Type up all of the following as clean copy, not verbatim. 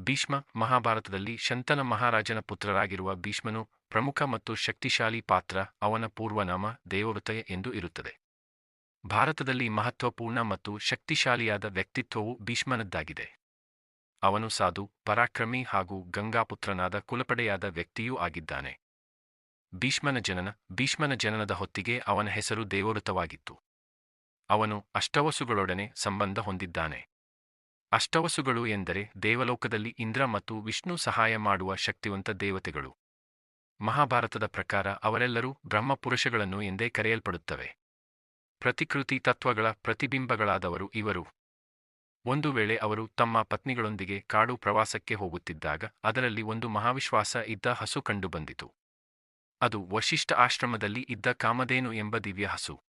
ಭೀಷ್ಮ ಮಹಾಭಾರತದಲ್ಲಿ ಶಂತನ ಮಹಾರಾಜನ ಪುತ್ರರಾಗಿರುವ ಭೀಷ್ಮನು ಪ್ರಮುಖ ಮತ್ತು ಶಕ್ತಿಶಾಲಿ ಪಾತ್ರ. ಅವನ ಪೂರ್ವನಾಮ ದೇವವ್ರತ ಎಂದು ಇರುತ್ತದೆ. ಭಾರತದಲ್ಲಿ ಮಹತ್ವಪೂರ್ಣ ಮತ್ತು ಶಕ್ತಿಶಾಲಿಯಾದ ವ್ಯಕ್ತಿತ್ವವು ಭೀಷ್ಮನದ್ದಾಗಿದೆ. ಅವನು ಸಾಧು, ಪರಾಕ್ರಮಿ ಹಾಗೂ ಗಂಗಾಪುತ್ರನಾದ ಕುಲಪಡೆಯಾದ ವ್ಯಕ್ತಿಯೂ ಆಗಿದ್ದಾನೆ. ಭೀಷ್ಮನ ಜನನದ ಹೊತ್ತಿಗೆ ಅವನ ಹೆಸರು ದೇವವ್ರತವಾಗಿತ್ತು. ಅವನು ಅಷ್ಟವಸುಗಳೊಡನೆ ಸಂಬಂಧ ಹೊಂದಿದ್ದಾನೆ. ಅಷ್ಟವಸುಗಳು ಎಂದರೆ ದೇವಲೋಕದಲ್ಲಿ ಇಂದ್ರ ಮತ್ತು ವಿಷ್ಣು ಸಹಾಯ ಮಾಡುವ ಶಕ್ತಿವಂತ ದೇವತೆಗಳು. ಮಹಾಭಾರತದ ಪ್ರಕಾರ ಅವರೆಲ್ಲರೂ ಬ್ರಹ್ಮಪುರುಷಗಳನ್ನು ಎಂದೇ ಕರೆಯಲ್ಪಡುತ್ತವೆ. ಪ್ರತಿಕೃತಿ ತತ್ವಗಳ ಪ್ರತಿಬಿಂಬಗಳಾದವರು ಇವರು. ಒಂದು ವೇಳೆ ಅವರು ತಮ್ಮ ಪತ್ನಿಗಳೊಂದಿಗೆ ಕಾಡು ಪ್ರವಾಸಕ್ಕೆ ಹೋಗುತ್ತಿದ್ದಾಗ ಅದರಲ್ಲಿ ಒಂದು ಮಹಾವಿಶ್ವಾಸ ಇದ್ದ ಹಸು ಕಂಡುಬಂದಿತು. ಅದು ವಶಿಷ್ಠ ಆಶ್ರಮದಲ್ಲಿ ಇದ್ದ ಕಾಮಧೇನು ಎಂಬ ದಿವ್ಯ ಹಸು.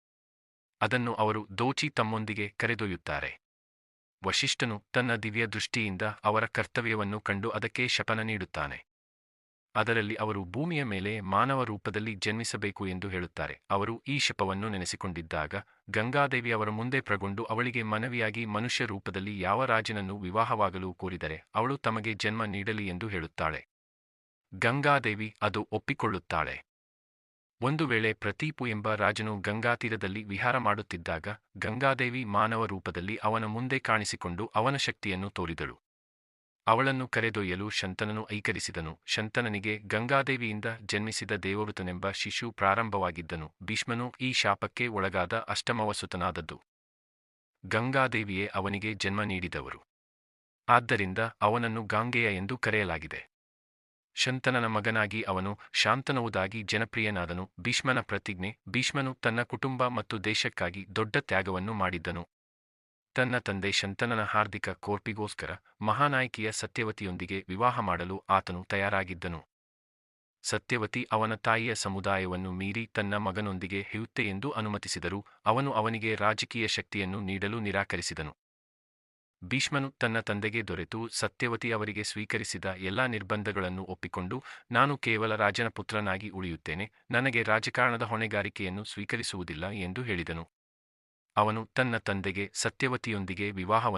ಅದನ್ನು ಅವರು ದೋಚಿ ತಮ್ಮೊಂದಿಗೆ ಕರೆದೊಯ್ಯುತ್ತಾರೆ. ವಶಿಷ್ಠನು ತನ್ನ ದಿವ್ಯ ದೃಷ್ಟಿಯಿಂದ ಅವರ ಕರ್ತವ್ಯವನ್ನು ಕಂಡು ಅದಕ್ಕೆ ಶಪನ ನೀಡುತ್ತಾನೆ. ಅದರಲ್ಲಿ ಅವರು ಭೂಮಿಯ ಮೇಲೆ ಮಾನವ ರೂಪದಲ್ಲಿ ಜನ್ಮಿಸಬೇಕು ಎಂದು ಹೇಳುತ್ತಾರೆ. ಅವರು ಈ ಶಪವನ್ನು ನೆನೆಸಿಕೊಂಡಿದ್ದಾಗ ಗಂಗಾದೇವಿ ಅವರ ಮುಂದೆ ಪ್ರಗೊಂಡು ಅವಳಿಗೆ ಮನವಿಯಾಗಿ ಮನುಷ್ಯ ರೂಪದಲ್ಲಿ ಯಾವ ರಾಜನನ್ನು ವಿವಾಹವಾಗಲು ಕೋರಿದರೆ ಅವಳು ತಮಗೆ ಜನ್ಮ ನೀಡಲಿ ಎಂದು ಹೇಳುತ್ತಾಳೆ. ಗಂಗಾದೇವಿ ಅದು ಒಪ್ಪಿಕೊಳ್ಳುತ್ತಾಳೆ. ಒಂದು ವೇಳೆ ಪ್ರತೀಪು ಎಂಬ ರಾಜನು ಗಂಗಾತೀರದಲ್ಲಿ ವಿಹಾರ ಮಾಡುತ್ತಿದ್ದಾಗ ಗಂಗಾದೇವಿ ಮಾನವ ರೂಪದಲ್ಲಿ ಅವನ ಮುಂದೆ ಕಾಣಿಸಿಕೊಂಡು ಅವನ ಶಕ್ತಿಯನ್ನು ತೋರಿದಳು. ಅವಳನ್ನು ಕರೆದೊಯ್ಯಲು ಶಂತನನು ಐಕರಿಸಿದನು. ಶಂತನನಿಗೆ ಗಂಗಾದೇವಿಯಿಂದ ಜನ್ಮಿಸಿದ ದೇವವ್ರತನೆಂಬ ಶಿಶು ಪ್ರಾರಂಭವಾಗಿದ್ದನು. ಭೀಷ್ಮನು ಈ ಶಾಪಕ್ಕೆ ಒಳಗಾದ ಅಷ್ಟಮವಸುತನಾದದ್ದು. ಗಂಗಾದೇವಿಯೇ ಅವನಿಗೆ ಜನ್ಮ ನೀಡಿದವರು. ಆದ್ದರಿಂದ ಅವನನ್ನು ಗಾಂಗೆಯ ಎಂದು ಕರೆಯಲಾಗಿದೆ. ಶಂತನನ ಮಗನಾಗಿ ಅವನು ಶಾಂತನುವುದಾಗಿ ಜನಪ್ರಿಯನಾದನು. ಭೀಷ್ಮನ ಪ್ರತಿಜ್ಞೆ. ಭೀಷ್ಮನು ತನ್ನ ಕುಟುಂಬ ಮತ್ತು ದೇಶಕ್ಕಾಗಿ ದೊಡ್ಡ ತ್ಯಾಗವನ್ನು ಮಾಡಿದ್ದನು. ತನ್ನ ತಂದೆ ಶಂತನನ ಹಾರ್ದಿಕ ಕೋರ್ಪಿಗೋಸ್ಕರ ಮಹಾನಾಯಕಿಯ ಸತ್ಯವತಿಯೊಂದಿಗೆ ವಿವಾಹ ಮಾಡಲು ಆತನು ತಯಾರಾಗಿದ್ದನು. ಸತ್ಯವತಿ ಅವನ ತಾಯಿಯ ಸಮುದಾಯವನ್ನು ಮೀರಿ ತನ್ನ ಮಗನೊಂದಿಗೆ ಹೆಯುತ್ತೆ ಎಂದು ಅನುಮತಿಸಿದರೂ ಅವನು ಅವನಿಗೆ ರಾಜಕೀಯ ಶಕ್ತಿಯನ್ನು ನೀಡಲು ನಿರಾಕರಿಸಿದನು. ಭೀಷ್ಮನು ತನ್ನ ತಂದೆಗೆ ದೊರೆತು ಸತ್ಯವತಿ ಅವರಿಗೆ ಸ್ವೀಕರಿಸಿದ ಎಲ್ಲಾ ನಿರ್ಬಂಧಗಳನ್ನು ಒಪ್ಪಿಕೊಂಡು, ನಾನು ಕೇವಲ ರಾಜನ ಪುತ್ರನಾಗಿ ಉಳಿಯುತ್ತೇನೆ, ನನಗೆ ರಾಜಕಾರಣದ ಹೊಣೆಗಾರಿಕೆಯನ್ನು ಸ್ವೀಕರಿಸುವುದಿಲ್ಲ ಎಂದು ಹೇಳಿದನು. ಅವನು ತನ್ನ ತಂದೆಗೆ ಸತ್ಯವತಿಯೊಂದಿಗೆ ವಿವಾಹವನ್ನು